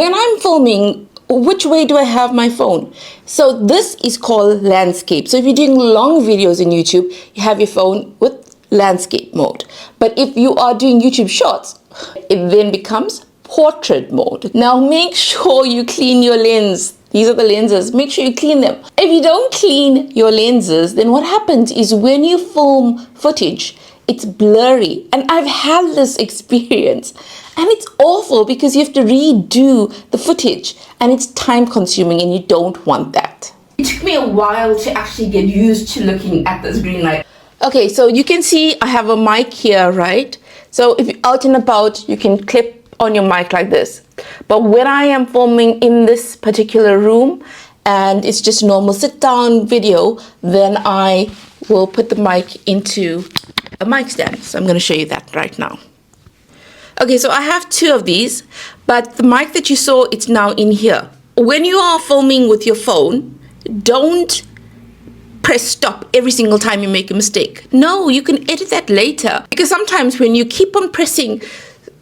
When I'm filming, which way do I have my phone? So this is called landscape. So if you're doing long videos in YouTube, you have your phone with landscape mode. But if you are doing YouTube shorts, it then becomes portrait mode. Now make sure you clean your lens. These are the lenses. Make sure you clean them. If you don't clean your lenses, then what happens is when you film footage, it's blurry. And I've had this experience. And it's awful because you have to redo the footage and it's time consuming and you don't want that. It took me a while to actually get used to looking at this green light. Okay, so you can see I have a mic here, right? So if you're out and about, you can clip on your mic like this. But when I am filming in this particular room and it's just normal sit down video, then I will put the mic into a mic stand. So I'm going to show you that right now. Okay, so I have two of these, but the mic that you saw, it's now in here. When you are filming with your phone, don't press stop every single time you make a mistake. No, you can edit that later. Because sometimes when you keep on pressing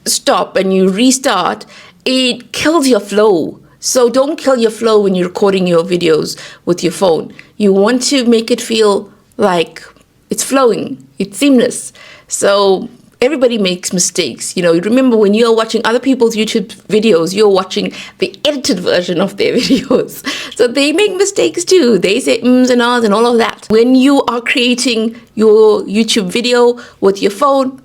stop and you restart, it kills your flow. So don't kill your flow when you're recording your videos with your phone. You want to make it feel like it's flowing, it's seamless. So everybody makes mistakes. You know, remember when you're watching other people's YouTube videos, you're watching the edited version of their videos. So they make mistakes too. They say ums and ahs and all of that. When you are creating your YouTube video with your phone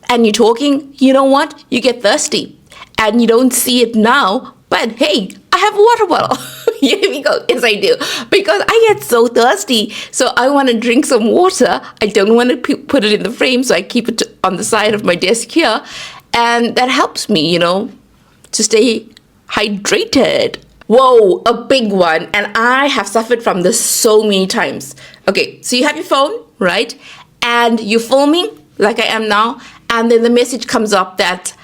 and you're talking, you know what? You get thirsty and you don't see it now, but hey, I have a water bottle. Here we go. Yes, I do. Because I get so thirsty. So I want to drink some water. I don't want to put it in the frame. So I keep it on the side of my desk here. And that helps me, you know, to stay hydrated. Whoa, a big one. And I have suffered from this so many times. Okay, so you have your phone, right? And you're filming like I am now. And then the message comes up that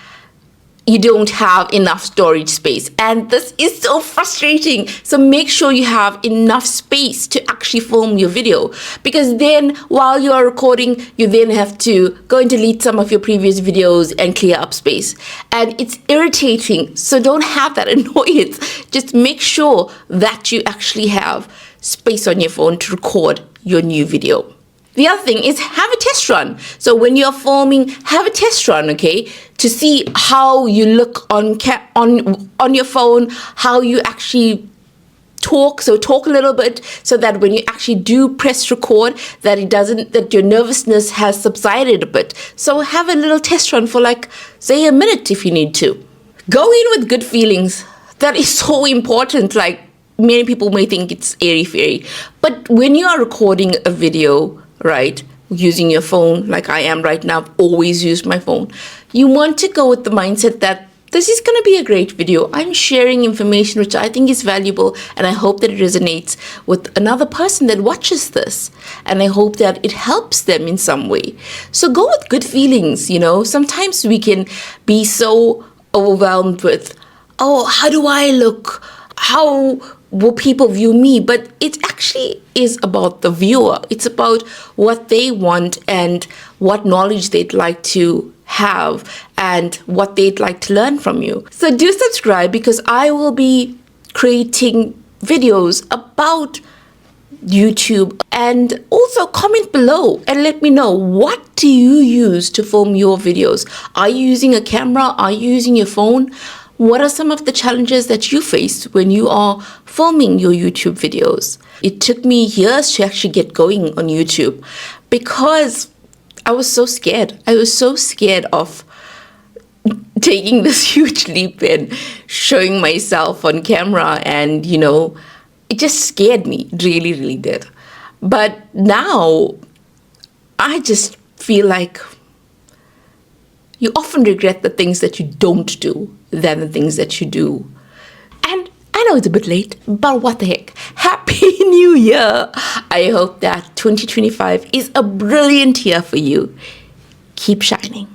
you don't have enough storage space. And this is so frustrating. So make sure you have enough space to actually film your video. Because then while you are recording, you then have to go and delete some of your previous videos and clear up space. And it's irritating. So don't have that annoyance. Just make sure that you actually have space on your phone to record your new video. The other thing is have a test run. So when you're filming, have a test run, okay? To see how you look on your phone, how you actually talk. So talk a little bit so that when you actually do press record, that your nervousness has subsided a bit. So have a little test run for like, say, a minute if you need to. Go in with good feelings. That is so important. Like many people may think it's airy-fairy. But when you are recording a video, right, using your phone like I am right now, I've always used my phone. You want to go with the mindset that this is going to be a great video. I'm sharing information which I think is valuable and I hope that it resonates with another person that watches this. And I hope that it helps them in some way. So go with good feelings, you know. Sometimes we can be so overwhelmed with, oh, how do I look? How will people view me? But it actually is about the viewer. It's about what they want and what knowledge they'd like to have and what they'd like to learn from you. So do subscribe because I will be creating videos about YouTube, and also comment below and let me know, what do you use to film your videos? Are you using a camera? Are you using your phone? What are some of the challenges that you face when you are filming your YouTube videos? It took me years to actually get going on YouTube because I was so scared. I was so scared of taking this huge leap and showing myself on camera, and you know, it just scared me. It really, really did. But now I just feel like you often regret the things that you don't do than the things that you do. And I know it's a bit late, but what the heck? Happy New Year! I hope that 2025 is a brilliant year for you. Keep shining.